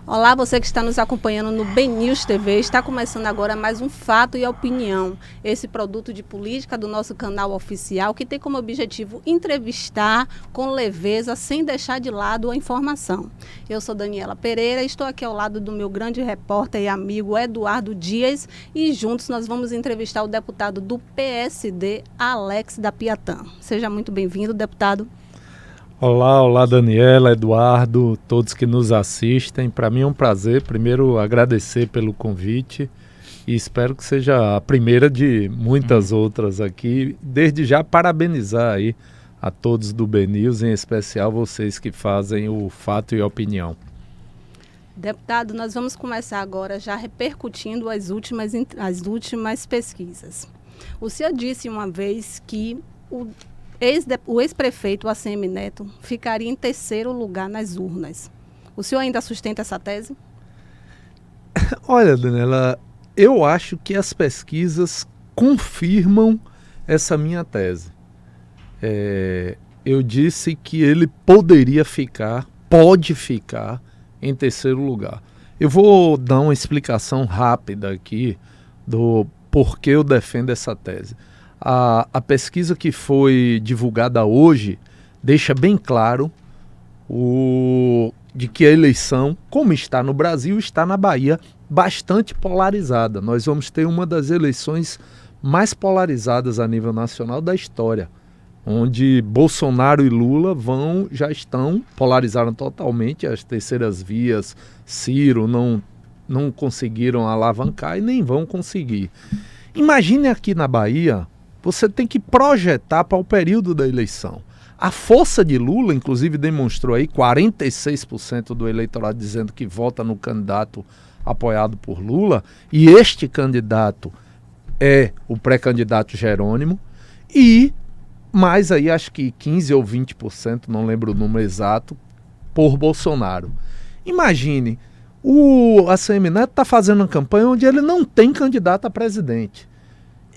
Olá, você que está nos acompanhando no BNews TV. Está começando agora mais um Fato e Opinião. Esse produto de política do nosso canal oficial que tem como objetivo entrevistar com leveza, sem deixar de lado a informação. Eu sou Daniela Pereira, estou aqui ao lado do meu grande repórter e amigo Eduardo Dias e juntos nós vamos entrevistar o deputado do PSD, Alex da Piatã. Seja muito bem-vindo, deputado. Olá Daniela, Eduardo, todos que nos assistem. Para mim é um prazer, primeiro agradecer pelo convite e espero que seja a primeira de muitas outras aqui. Desde já parabenizar aí a todos do BNews, em especial vocês que fazem o Fato e Opinião. Deputado, nós vamos começar agora já repercutindo as últimas pesquisas. O senhor disse uma vez que o ex-prefeito ACM Neto ficaria em terceiro lugar nas urnas. O senhor ainda sustenta essa tese? Olha, Daniela, eu acho que as pesquisas confirmam essa minha tese. Eu disse que ele pode ficar em terceiro lugar. Eu vou dar uma explicação rápida aqui do porquê eu defendo essa tese. A pesquisa que foi divulgada hoje deixa bem claro de que a eleição, como está no Brasil, está na Bahia, bastante polarizada. Nós vamos ter uma das eleições mais polarizadas a nível nacional da história, onde Bolsonaro e Lula polarizaram totalmente. As terceiras vias, Ciro, não conseguiram alavancar e nem vão conseguir. Imagine aqui na Bahia, você tem que projetar para o período da eleição. A força de Lula, inclusive, demonstrou aí 46% do eleitorado dizendo que vota no candidato apoiado por Lula, e este candidato é o pré-candidato Jerônimo, e mais aí acho que 15% ou 20%, não lembro o número exato, por Bolsonaro. Imagine, o ACM Neto está fazendo uma campanha onde ele não tem candidato a presidente.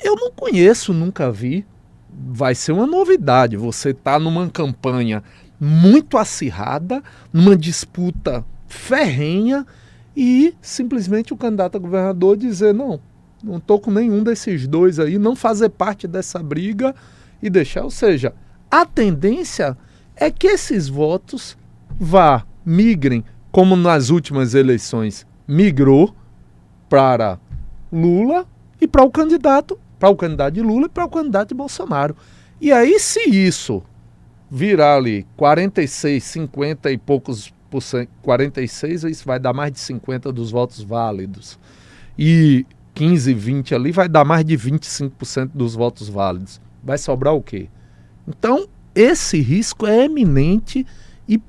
Eu não conheço, nunca vi. Vai ser uma novidade. Você está numa campanha muito acirrada, numa disputa ferrenha e simplesmente o candidato a governador dizer não estou com nenhum desses dois aí, não fazer parte dessa briga e deixar. Ou seja, a tendência é que esses votos migrem, como nas últimas eleições migrou para Lula e para o candidato de Lula e para o candidato de Bolsonaro. E aí, se isso virar ali 46, 50 e poucos por cento, 46, isso vai dar mais de 50 dos votos válidos. E 15, 20 ali vai dar mais de 25% dos votos válidos. Vai sobrar o quê? Então, esse risco é eminente e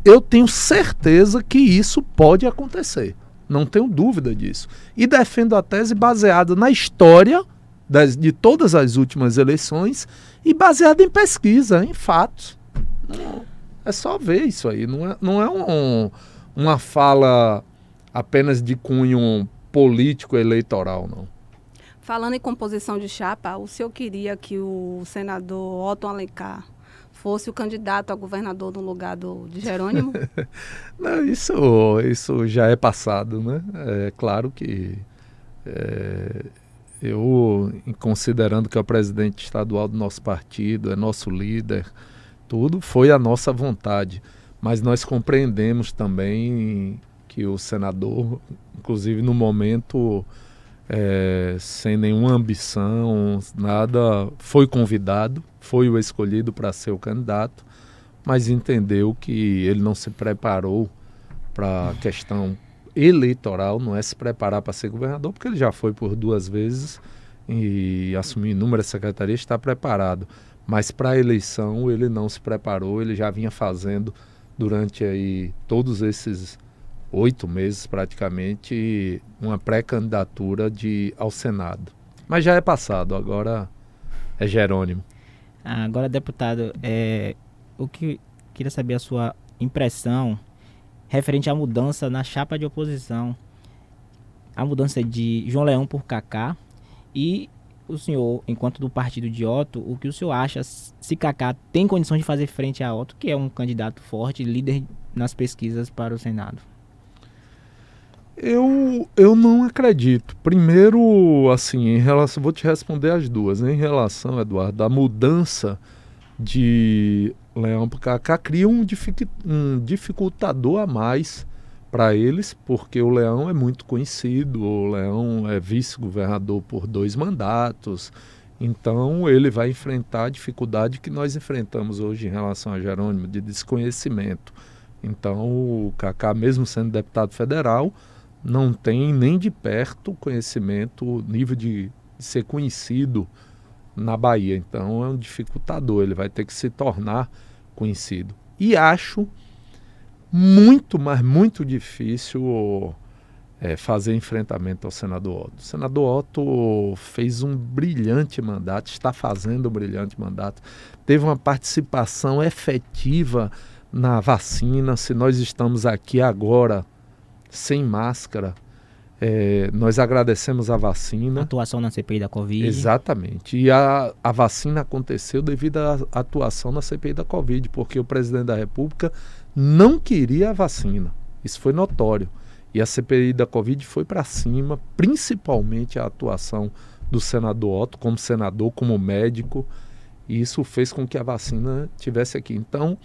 eu tenho certeza que isso pode acontecer. Não tenho dúvida disso. E defendo a tese baseada na história de todas as últimas eleições e baseada em pesquisa, em fatos. É só ver isso aí. Não é uma fala apenas de cunho político eleitoral, não. Falando em composição de chapa, o senhor queria que o senador Otton Alencar fosse o candidato a governador no lugar de Jerônimo? Não, isso já é passado, né? É claro que eu, considerando que é o presidente estadual do nosso partido, é nosso líder, tudo foi a nossa vontade. Mas nós compreendemos também que o senador, inclusive no momento, sem nenhuma ambição, nada, foi convidado, foi o escolhido para ser o candidato, mas entendeu que ele não se preparou para a questão eleitoral, não é se preparar para ser governador, porque ele já foi por 2 vezes e assumiu inúmeras secretarias, está preparado. Mas para a eleição ele não se preparou, ele já vinha fazendo durante aí todos esses 8 meses praticamente uma pré-candidatura ao Senado. Mas já é passado, agora é Jerônimo. Agora, deputado, o que queria saber a sua impressão referente à mudança na chapa de oposição, a mudança de João Leão por Cacá, e o senhor, enquanto do partido de Otto, o que o senhor acha se Cacá tem condições de fazer frente a Otto, que é um candidato forte, líder nas pesquisas para o Senado? Eu não acredito. Primeiro, assim, em relação, vou te responder as duas. Em relação, Eduardo, da mudança de Leão para Cacá, cria um dificultador a mais para eles, porque o Leão é muito conhecido, o Leão é vice-governador por 2 mandatos, então ele vai enfrentar a dificuldade que nós enfrentamos hoje em relação a Jerônimo, de desconhecimento. Então o Cacá, mesmo sendo deputado federal, não tem nem de perto conhecimento, nível de ser conhecido na Bahia. Então é um dificultador, ele vai ter que se tornar conhecido. E acho muito, mas muito difícil fazer enfrentamento ao senador Otto. O senador Otto fez um brilhante mandato, está fazendo um brilhante mandato, teve uma participação efetiva na vacina. Se nós estamos aqui agora sem máscara, nós agradecemos a vacina. Atuação na CPI da Covid. Exatamente. E a vacina aconteceu devido à atuação na CPI da Covid, porque o presidente da República não queria a vacina. Isso foi notório. E a CPI da Covid foi para cima, principalmente a atuação do senador Otto, como senador, como médico. E isso fez com que a vacina estivesse aqui. Então,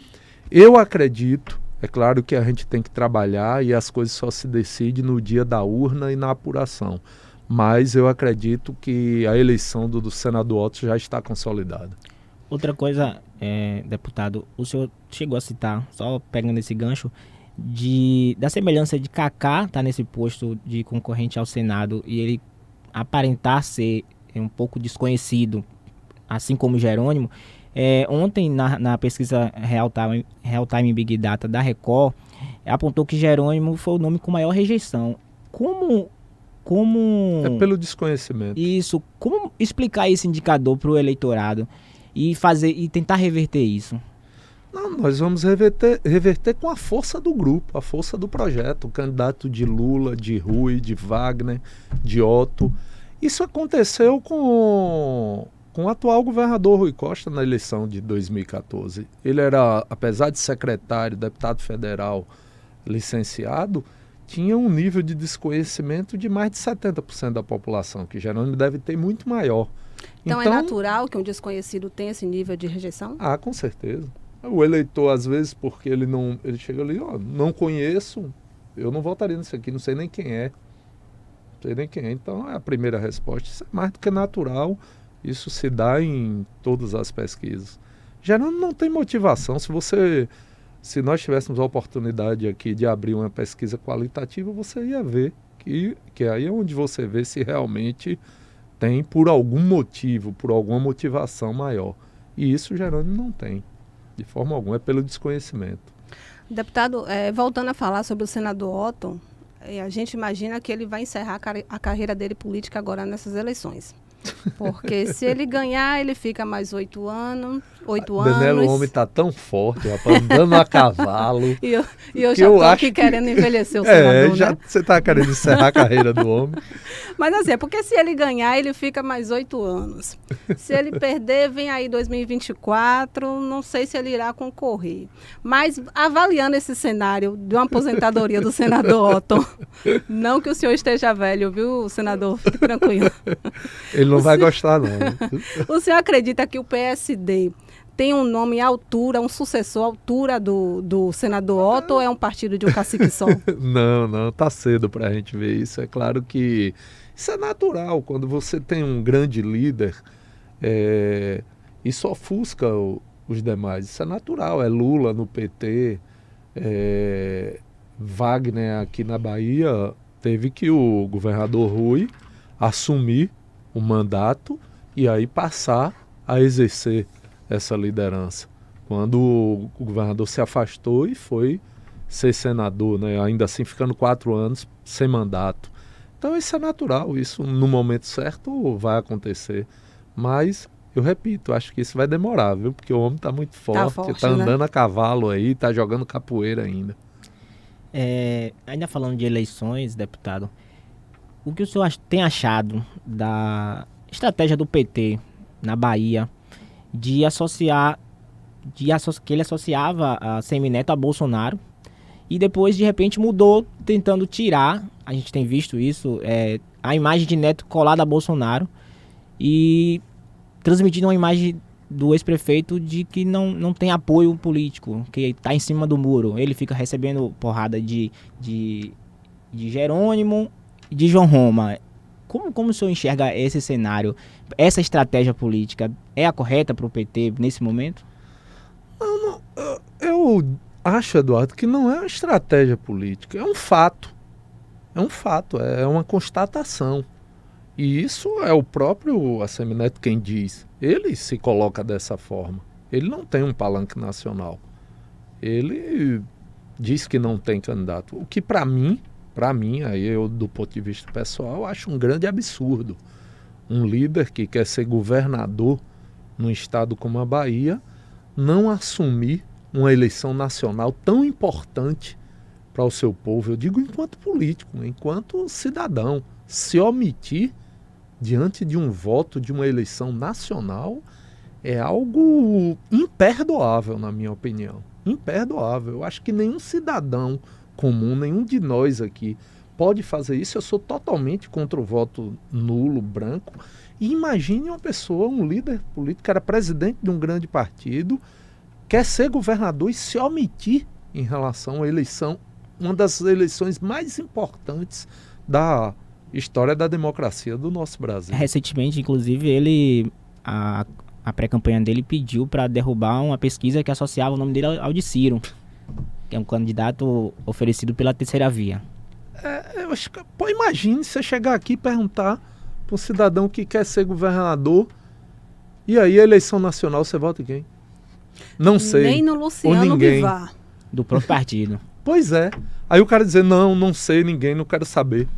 eu acredito, é claro que a gente tem que trabalhar e as coisas só se decidem no dia da urna e na apuração. Mas eu acredito que a eleição do senador Otto já está consolidada. Outra coisa, deputado, o senhor chegou a citar, só pegando esse gancho, da semelhança de Cacá estar nesse posto de concorrente ao Senado e ele aparentar ser um pouco desconhecido, assim como Jerônimo. Ontem, na pesquisa Real Time Big Data da Record, apontou que Jerônimo foi o nome com maior rejeição. Como... É pelo desconhecimento. Isso. Como explicar esse indicador para o eleitorado e tentar reverter isso? Não, nós vamos reverter com a força do grupo, a força do projeto. O candidato de Lula, de Rui, de Wagner, de Otto. Isso aconteceu com o atual governador Rui Costa na eleição de 2014. Ele era, apesar de secretário, deputado federal, licenciado, tinha um nível de desconhecimento de mais de 70% da população, que Jerônimo deve ter muito maior. Então é natural que um desconhecido tenha esse nível de rejeição? Ah, com certeza. O eleitor, às vezes, porque ele chega ali, não conheço, eu não votaria nisso aqui, não sei nem quem é. Não sei nem quem é. Então é a primeira resposta. Isso é mais do que natural, isso se dá em todas as pesquisas. Jerônimo não tem motivação. Se nós tivéssemos a oportunidade aqui de abrir uma pesquisa qualitativa, você ia ver que aí é onde você vê se realmente tem por algum motivo, por alguma motivação maior. E isso Jerônimo não tem, de forma alguma, é pelo desconhecimento. Deputado, voltando a falar sobre o senador Otto, a gente imagina que ele vai encerrar a carreira dele política agora nessas eleições. Porque se ele ganhar, ele fica mais 8 anos. Danilo, o homem está tão forte, rapaz, andando a cavalo. E eu já estou aqui querendo envelhecer o senador, né? Você está querendo encerrar a carreira do homem. Mas assim, porque se ele ganhar, ele fica mais 8 anos. Se ele perder, vem aí 2024, não sei se ele irá concorrer. Mas avaliando esse cenário de uma aposentadoria do senador Otto, não que o senhor esteja velho, viu, senador? Fique tranquilo. Ele não vai gostar, não. O senhor acredita que o PSD tem um nome à altura, um sucessor à altura do senador Otto, ou é um partido de um cacique só? Não, tá cedo para a gente ver isso. É claro que isso é natural. Quando você tem um grande líder, isso ofusca os demais. Isso é natural. É Lula no PT, Wagner aqui na Bahia, teve que o governador Rui assumir o mandato e aí passar a exercer essa liderança. Quando o governador se afastou e foi ser senador, né? Ainda assim ficando 4 anos sem mandato. Então isso é natural, isso no momento certo vai acontecer. Mas, eu repito, acho que isso vai demorar, viu? Porque o homem está muito forte, está andando, né, a cavalo aí, está jogando capoeira ainda. Ainda falando de eleições, deputado, o que o senhor tem achado da estratégia do PT na Bahia que ele associava a Semineto a Bolsonaro e depois, de repente, mudou, tentando tirar, a gente tem visto isso, a imagem de Neto colada a Bolsonaro e transmitindo uma imagem do ex-prefeito de que não tem apoio político, que está em cima do muro. Ele fica recebendo porrada de Jerônimo e de João Roma. Como o senhor enxerga esse cenário? Essa estratégia política é a correta para o PT nesse momento? Eu acho, Eduardo, que não é uma estratégia política, é um fato. É um fato, é uma constatação. E isso é o próprio Assemineto quem diz. Ele se coloca dessa forma. Ele não tem um palanque nacional. Ele diz que não tem candidato. O que para mim, aí eu do ponto de vista pessoal, acho um grande absurdo. Um líder que quer ser governador num estado como a Bahia não assumir uma eleição nacional tão importante para o seu povo. Eu digo enquanto político, enquanto cidadão. Se omitir diante de um voto de uma eleição nacional é algo imperdoável, na minha opinião. Imperdoável. Eu acho que nenhum cidadão comum, nenhum de nós aqui pode fazer isso. Eu sou totalmente contra o voto nulo, branco. E imagine uma pessoa, um líder político, que era presidente de um grande partido, quer ser governador e se omitir em relação à eleição, uma das eleições mais importantes da história da democracia do nosso Brasil. Recentemente, inclusive, a pré-campanha dele pediu para derrubar uma pesquisa que associava o nome dele ao de Ciro, que é um candidato oferecido pela Terceira Via. Eu acho que, imagine você chegar aqui e perguntar para um cidadão que quer ser governador, e aí a eleição nacional você vota em quem? Não sei. Nem no Luciano Bivar. Do próprio partido. Pois é. Aí o cara dizer, não sei ninguém, não quero saber.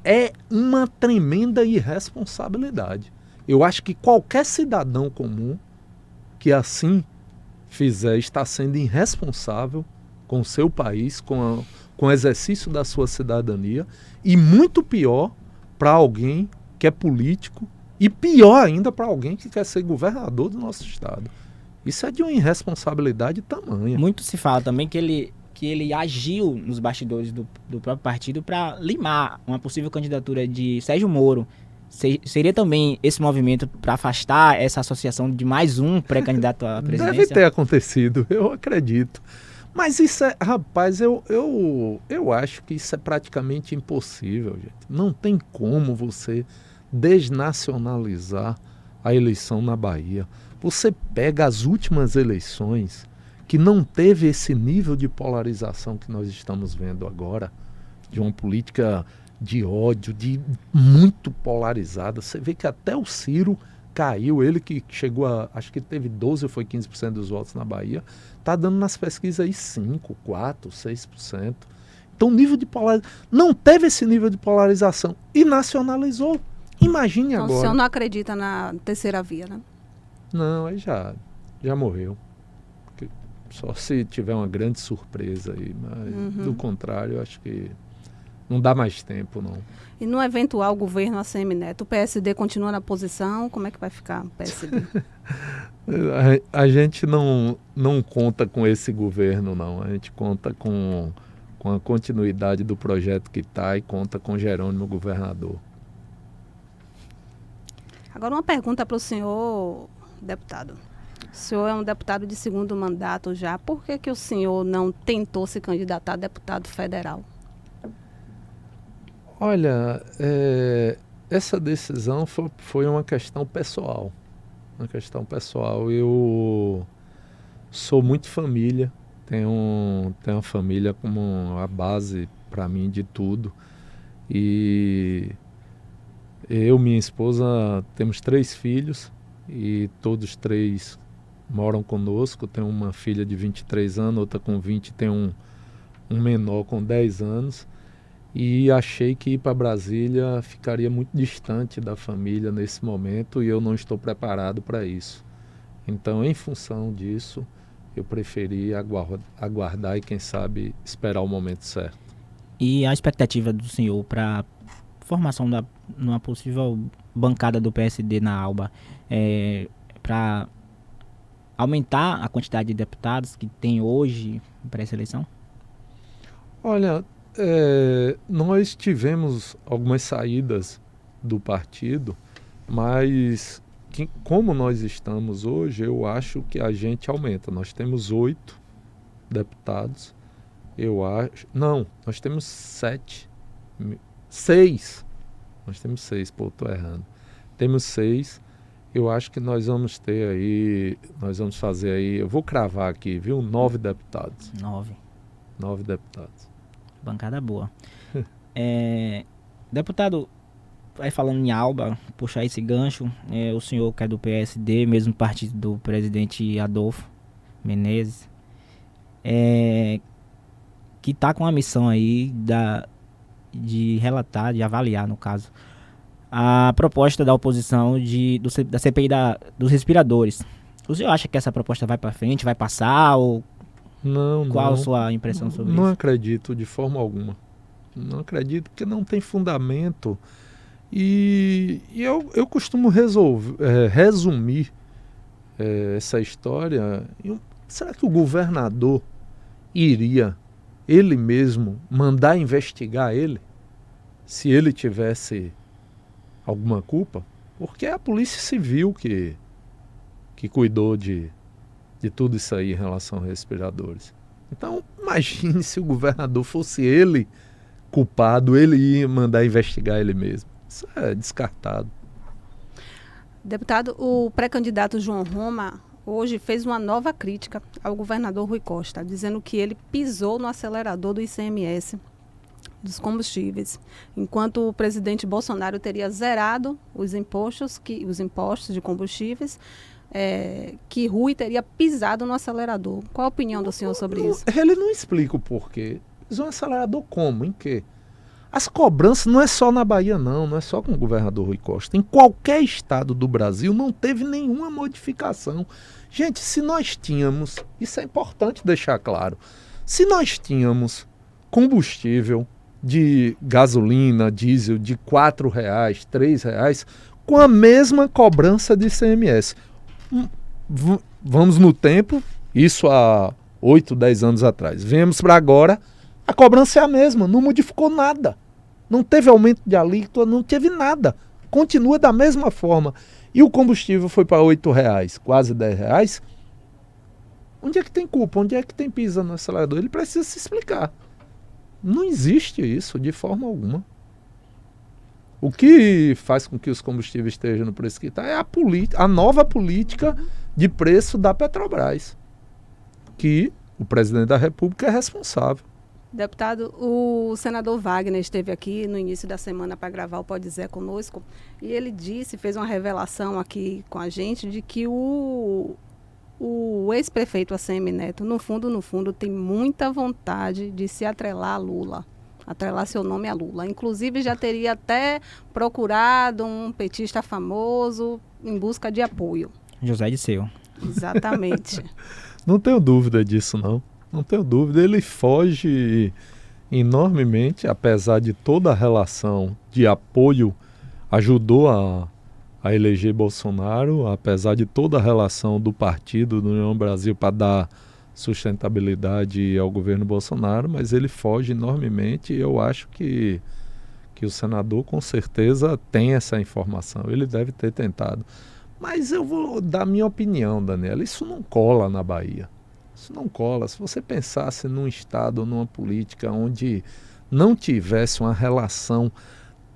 É uma tremenda irresponsabilidade. Eu acho que qualquer cidadão comum que assim fizer está sendo irresponsável com o seu país, com o exercício da sua cidadania, e muito pior para alguém que é político e pior ainda para alguém que quer ser governador do nosso estado. Isso é de uma irresponsabilidade tamanha. Muito se fala também que ele agiu nos bastidores do próprio partido para limar uma possível candidatura de Sérgio Moro. Seria também esse movimento para afastar essa associação de mais um pré-candidato à presidência? Deve ter acontecido, eu acredito. Mas isso é, rapaz, eu acho que isso é praticamente impossível, gente. Não tem como você desnacionalizar a eleição na Bahia. Você pega as últimas eleições que não teve esse nível de polarização que nós estamos vendo agora, de uma política de ódio, de muito polarizada. Você vê que até o Ciro caiu, ele que chegou a, acho que teve 12 ou foi 15% dos votos na Bahia, está dando nas pesquisas aí 5, 4, 6%. Então o nível de polarização, não teve esse nível de polarização e nacionalizou. Imagine então, agora. O senhor não acredita na Terceira Via, né? Não, aí já morreu. Só se tiver uma grande surpresa aí, mas do contrário, eu acho que não dá mais tempo, não. E no eventual governo Assemineto, o PSD continua na posição? Como é que vai ficar o PSD? A gente não conta com esse governo, não. A gente conta com a continuidade do projeto que está e conta com Jerônimo governador. Agora uma pergunta para o senhor, deputado. O senhor é um deputado de segundo mandato já. Por que o senhor não tentou se candidatar a deputado federal? Olha, essa decisão foi uma questão pessoal. Uma questão pessoal. Eu sou muito família. Tenho uma família como a base para mim de tudo. E eu, minha esposa, temos 3 filhos e todos 3 moram conosco. Tenho uma filha de 23 anos, outra com 20, tem um menor com 10 anos. E achei que ir para Brasília ficaria muito distante da família nesse momento e eu não estou preparado para isso. Então, em função disso, eu preferi aguardar e, quem sabe, esperar o momento certo. E a expectativa do senhor para a formação de uma possível bancada do PSD na ALBA para aumentar a quantidade de deputados que tem hoje para essa eleição? Olha, nós tivemos algumas saídas do partido, mas como nós estamos hoje, eu acho que a gente aumenta. Nós temos 8 deputados, eu acho. Não, nós temos 7. 6. Nós temos 6, pô, estou errando. Temos 6. Eu acho que nós vamos ter aí, nós vamos fazer aí, eu vou cravar aqui, viu? 9 deputados. 9. 9 deputados. Bancada boa. Deputado, aí falando em Alba, puxar esse gancho, o senhor que é do PSD, mesmo partido do presidente Adolfo Menezes, que está com a missão aí de relatar, de avaliar, no caso, a proposta da oposição da CPI dos respiradores. O senhor acha que essa proposta vai para frente, vai passar? Ou qual a sua impressão sobre isso? Não acredito de forma alguma. Não acredito porque não tem fundamento. E eu costumo resumir essa história. Será que o governador iria, ele mesmo, mandar investigar ele? Se ele tivesse alguma culpa? Porque é a Polícia Civil que cuidou de tudo isso aí em relação a respiradores. Então, imagine se o governador fosse ele culpado, ele ia mandar investigar ele mesmo. Isso é descartado. Deputado, o pré-candidato João Roma hoje fez uma nova crítica ao governador Rui Costa, dizendo que ele pisou no acelerador do ICMS dos combustíveis, enquanto o presidente Bolsonaro teria zerado os impostos de combustíveis, que Rui teria pisado no acelerador. Qual a opinião do senhor sobre isso? Ele não explica o porquê. Pisou no acelerador como? Em quê? As cobranças não é só na Bahia, não é só com o governador Rui Costa. Em qualquer estado do Brasil não teve nenhuma modificação. Gente, se nós tínhamos, isso é importante deixar claro, se nós tínhamos combustível de gasolina, diesel de R$4, R$3, com a mesma cobrança de ICMS. Vamos no tempo, isso há 8, 10 anos atrás. Viemos para agora, a cobrança é a mesma, não modificou nada. Não teve aumento de alíquota, não teve nada. Continua da mesma forma. E o combustível foi para R$8, quase R$10. Onde é que tem culpa? Onde é que tem pisa no acelerador? Ele precisa se explicar. Não existe isso de forma alguma. O que faz com que os combustíveis estejam no preço que está é a nova política de preço da Petrobras, que o presidente da República é responsável. Deputado, o senador Wagner esteve aqui no início da semana para gravar o Pode Zé conosco e ele fez uma revelação aqui com a gente de que o ex-prefeito ACM Neto, no fundo, tem muita vontade de se atrelar a Lula, atrelar seu nome a Lula. Inclusive, já teria até procurado um petista famoso em busca de apoio. José Disseu. Exatamente. Não tenho dúvida disso, não. Não tenho dúvida. Ele foge enormemente, apesar de toda a relação de apoio, ajudou a eleger Bolsonaro, apesar de toda a relação do partido do União Brasil para dar sustentabilidade ao governo Bolsonaro, mas ele foge enormemente e eu acho que o senador com certeza tem essa informação, ele deve ter tentado. Mas eu vou dar minha opinião, Daniela, isso não cola na Bahia. Isso não cola. Se você pensasse num estado, numa política onde não tivesse uma relação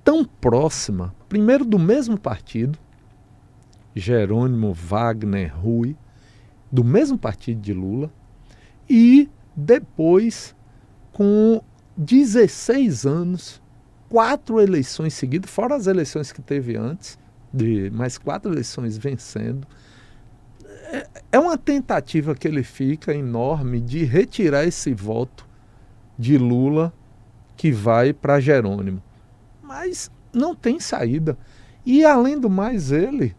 tão próxima, primeiro do mesmo partido, Jerônimo, Wagner, Rui, do mesmo partido de Lula, e depois, com 16 anos, 4 eleições seguidas, fora as eleições que teve antes, de mais 4 eleições vencendo, é uma tentativa que ele fica enorme de retirar esse voto de Lula que vai para Jerônimo. Mas não tem saída. E além do mais ele,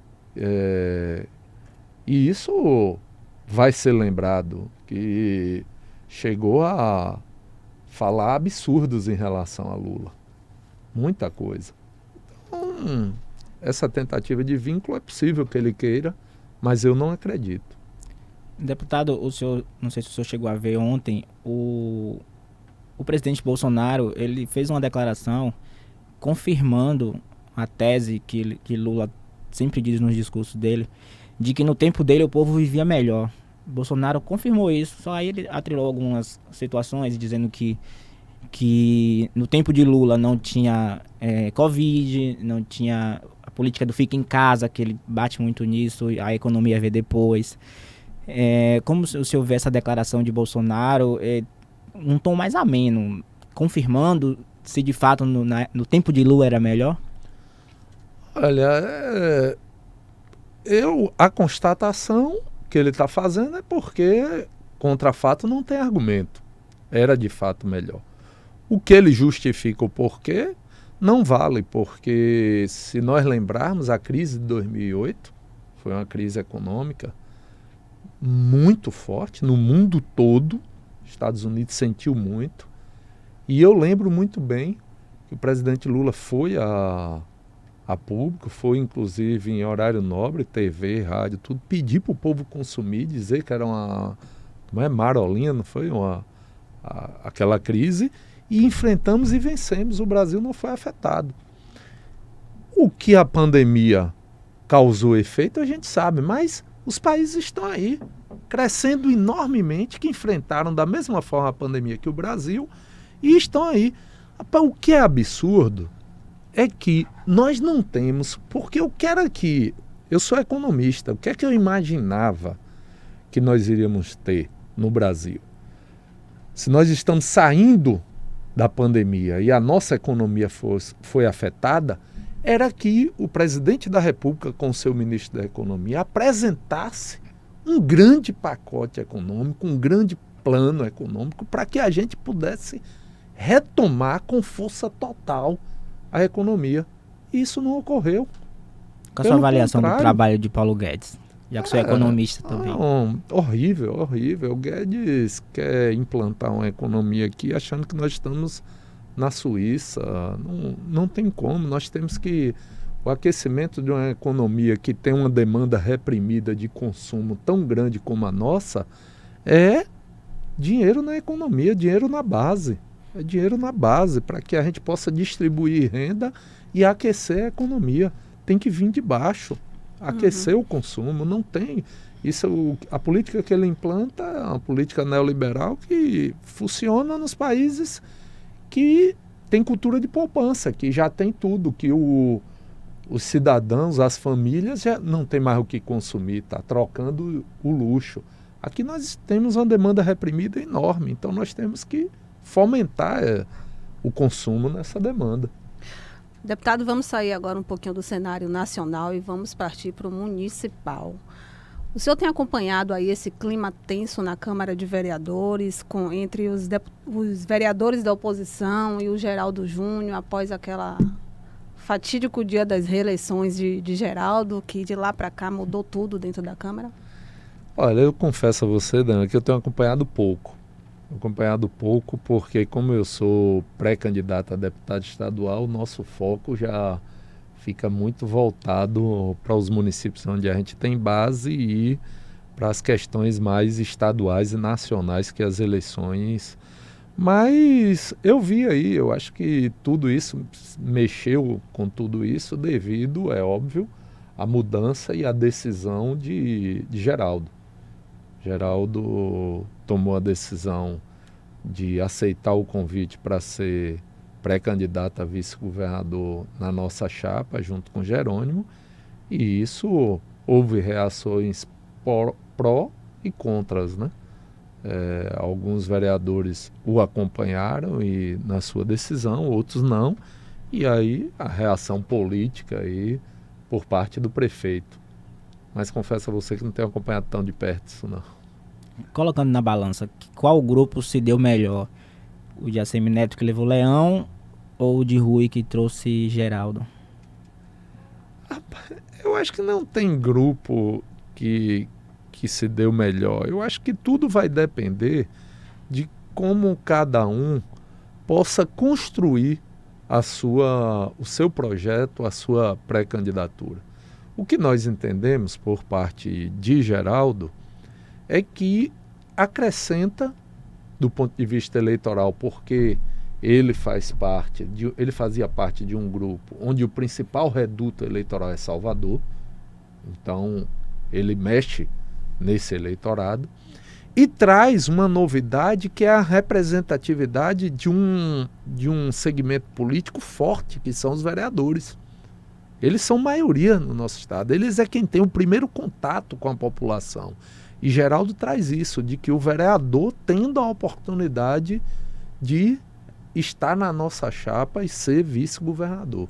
e isso vai ser lembrado, que chegou a falar absurdos em relação a Lula. Muita coisa. Então, essa tentativa de vínculo é possível que ele queira, mas eu não acredito. Deputado, o senhor, não sei se o senhor chegou a ver ontem, o presidente Bolsonaro, ele fez uma declaração confirmando a tese que Lula sempre diz nos discursos dele, de que no tempo dele o povo vivia melhor. Bolsonaro confirmou isso, só aí ele atrelou algumas situações dizendo que no tempo de Lula não tinha Covid, não tinha a política do fica em casa, que ele bate muito nisso, a economia vê depois. Como o senhor vê essa declaração de Bolsonaro, um tom mais ameno, confirmando se de fato no tempo de Lula era melhor? Olha, a constatação que ele está fazendo é porque contra fato não tem argumento. Era de fato melhor. O que ele justifica o porquê não vale, porque se nós lembrarmos, a crise de 2008 foi uma crise econômica muito forte no mundo todo. Os Estados Unidos sentiu muito. E eu lembro muito bem que o presidente Lula foi a público, foi inclusive em horário nobre, TV, rádio, tudo, pedir para o povo consumir, dizer que era uma marolinha, não foi aquela crise, e enfrentamos e vencemos, o Brasil não foi afetado. O que a pandemia causou efeito a gente sabe, mas os países estão aí, crescendo enormemente, que enfrentaram da mesma forma a pandemia que o Brasil, e estão aí. O que é absurdo é que nós não temos, porque eu sou economista, o que é que eu imaginava que nós iríamos ter no Brasil? Se nós estamos saindo da pandemia e a nossa economia foi afetada, era que o presidente da República, com o seu ministro da Economia, apresentasse um grande pacote econômico, um grande plano econômico, para que a gente pudesse retomar com força total a economia. E isso não ocorreu. Qual a sua avaliação do trabalho de Paulo Guedes? Já que você é economista também. Horrível, horrível. O Guedes quer implantar uma economia aqui achando que nós estamos na Suíça. Não tem como. Nós temos que... O aquecimento de uma economia que tem uma demanda reprimida de consumo tão grande como a nossa é dinheiro na economia, dinheiro na base. É dinheiro na base para que a gente possa distribuir renda e aquecer a economia. Tem que vir de baixo, aquecer o consumo. Não tem. A política que ele implanta é uma política neoliberal que funciona nos países que tem cultura de poupança, que já tem tudo, que os cidadãos, as famílias já não tem mais o que consumir, está trocando o luxo. Aqui nós temos uma demanda reprimida enorme, então nós temos que fomentar o consumo nessa demanda. Deputado, vamos sair agora um pouquinho do cenário nacional e vamos partir para o municipal. O senhor tem acompanhado aí esse clima tenso na Câmara de Vereadores, entre os vereadores da oposição e o Geraldo Júnior, após aquela fatídico dia das reeleições de Geraldo, que de lá para cá mudou tudo dentro da Câmara? Olha, eu confesso a você, Dana, que eu tenho acompanhado pouco porque como eu sou pré-candidato a deputado estadual, o nosso foco já fica muito voltado para os municípios onde a gente tem base e para as questões mais estaduais e nacionais que as eleições. Mas eu vi aí, eu acho que tudo isso mexeu com tudo isso devido, é óbvio, à mudança e à decisão de Geraldo. Geraldo tomou a decisão de aceitar o convite para ser pré-candidato a vice-governador na nossa chapa, junto com Jerônimo, e isso houve reações pró e contras, né? Alguns vereadores o acompanharam e na sua decisão, outros não, e aí a reação política aí por parte do prefeito. Mas confesso a você que não tenho acompanhado tão de perto isso não. Colocando na balança, qual grupo se deu melhor? O de Assemineto que levou Leão ou o de Rui que trouxe Geraldo? Eu acho que não tem grupo que se deu melhor. Eu acho que tudo vai depender de como cada um possa construir o seu projeto, a sua pré-candidatura. O que nós entendemos por parte de Geraldo é que acrescenta do ponto de vista eleitoral, porque ele fazia parte de um grupo onde o principal reduto eleitoral é Salvador, então ele mexe nesse eleitorado, e traz uma novidade que é a representatividade de um segmento político forte, que são os vereadores. Eles são maioria no nosso estado, eles é quem tem o primeiro contato com a população. E Geraldo traz isso, de que o vereador tendo a oportunidade de estar na nossa chapa e ser vice-governador.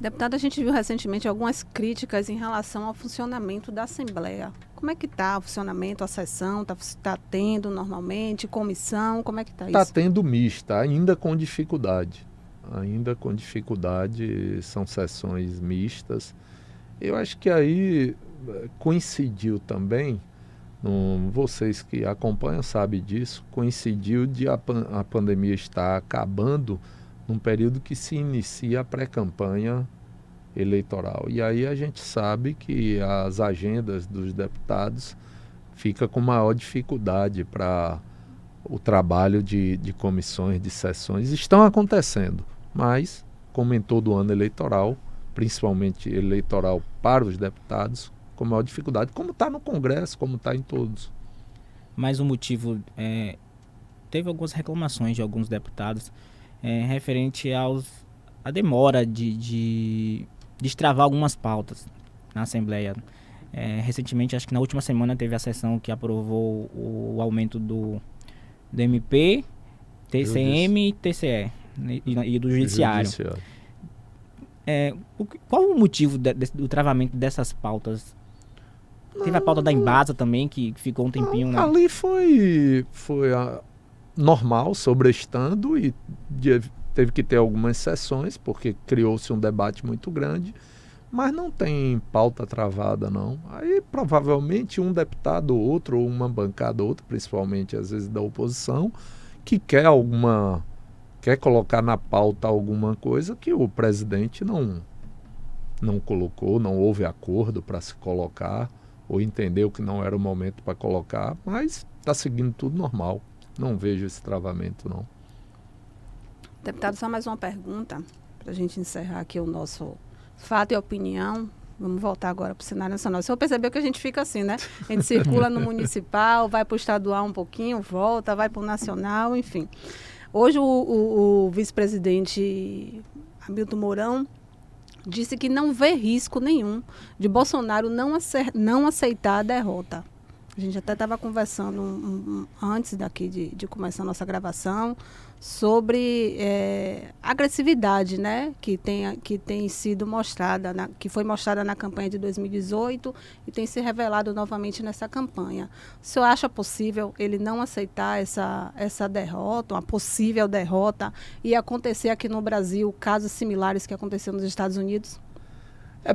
Deputado, a gente viu recentemente algumas críticas em relação ao funcionamento da Assembleia. Como é que está o funcionamento, a sessão? Está tendo normalmente, comissão? Como é que está isso? Está tendo mista, ainda com dificuldade. Ainda com dificuldade, são sessões mistas. Eu acho que aí coincidiu também, vocês que acompanham sabem disso, coincidiu de a pandemia estar acabando num período que se inicia a pré-campanha eleitoral. E aí a gente sabe que as agendas dos deputados ficam com maior dificuldade para o trabalho de comissões, de sessões. Estão acontecendo, mas, como em todo ano eleitoral, principalmente eleitoral para os deputados, com maior dificuldade, como está no Congresso, como está em todos. Mas o motivo, teve algumas reclamações de alguns deputados referente à demora de destravar algumas pautas na Assembleia. Recentemente, acho que na última semana teve a sessão que aprovou o aumento do MP, TCM e TCE e do Judiciário. Qual o motivo do travamento dessas pautas? Teve a pauta da Embasa também, que ficou um tempinho, né? Ali foi normal, sobrestando, e teve que ter algumas sessões, porque criou-se um debate muito grande, mas não tem pauta travada, não. Aí, provavelmente, um deputado ou outro, ou uma bancada ou outra, principalmente, às vezes, da oposição, que quer colocar na pauta alguma coisa que o presidente não colocou, não houve acordo para se colocar, ou entendeu que não era o momento para colocar, mas está seguindo tudo normal. Não vejo esse travamento, não. Deputado, só mais uma pergunta, para a gente encerrar aqui o nosso fato e opinião. Vamos voltar agora para o cenário nacional. O senhor percebeu que a gente fica assim, né? A gente circula no municipal, vai para o estadual um pouquinho, volta, vai para o nacional, enfim. Hoje o vice-presidente Hamilton Mourão disse que não vê risco nenhum de Bolsonaro não aceitar a derrota. A gente até estava conversando antes daqui de começar a nossa gravação sobre a agressividade, né, que tem sido mostrada, que foi mostrada na campanha de 2018 e tem se revelado novamente nessa campanha. O senhor acha possível ele não aceitar essa derrota, uma possível derrota, e acontecer aqui no Brasil casos similares que aconteceram nos Estados Unidos? É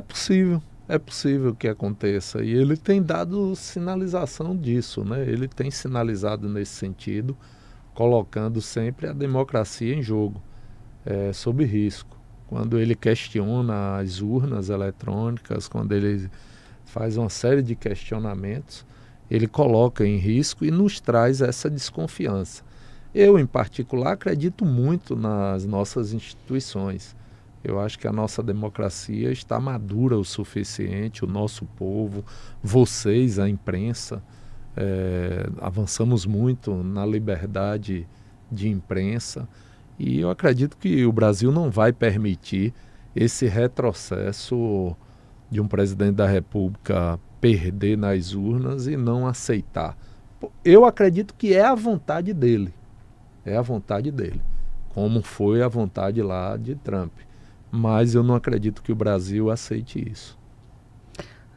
possível que aconteça, e ele tem dado sinalização disso, né? Ele tem sinalizado nesse sentido, colocando sempre a democracia em jogo, sob risco. Quando ele questiona as urnas eletrônicas, quando ele faz uma série de questionamentos, ele coloca em risco e nos traz essa desconfiança. Eu, em particular, acredito muito nas nossas instituições. Eu acho que a nossa democracia está madura o suficiente, o nosso povo, vocês, a imprensa, avançamos muito na liberdade de imprensa, e eu acredito que o Brasil não vai permitir esse retrocesso de um presidente da República perder nas urnas e não aceitar. Eu acredito que é a vontade dele, como foi a vontade lá de Trump. Mas eu não acredito que o Brasil aceite isso.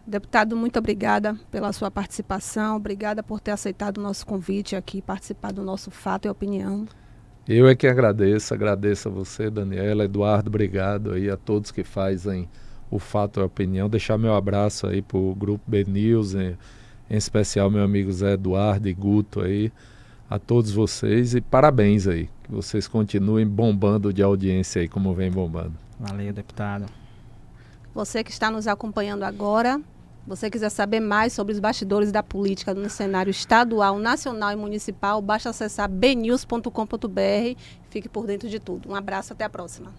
Deputado, muito obrigada pela sua participação, obrigada por ter aceitado o nosso convite aqui, participar do nosso Fato e Opinião. Eu é que agradeço a você, Daniela, Eduardo, obrigado aí a todos que fazem o Fato e Opinião. Deixar meu abraço aí para o Grupo B-News, em especial meu amigo Zé Eduardo e Guto aí, a todos vocês, e parabéns aí, que vocês continuem bombando de audiência aí, como vem bombando. Valeu, deputado. Você que está nos acompanhando agora, Você quiser saber mais sobre os bastidores da política no cenário estadual, nacional e municipal, basta acessar bnews.com.br. Fique por dentro de tudo. Um abraço, até a próxima.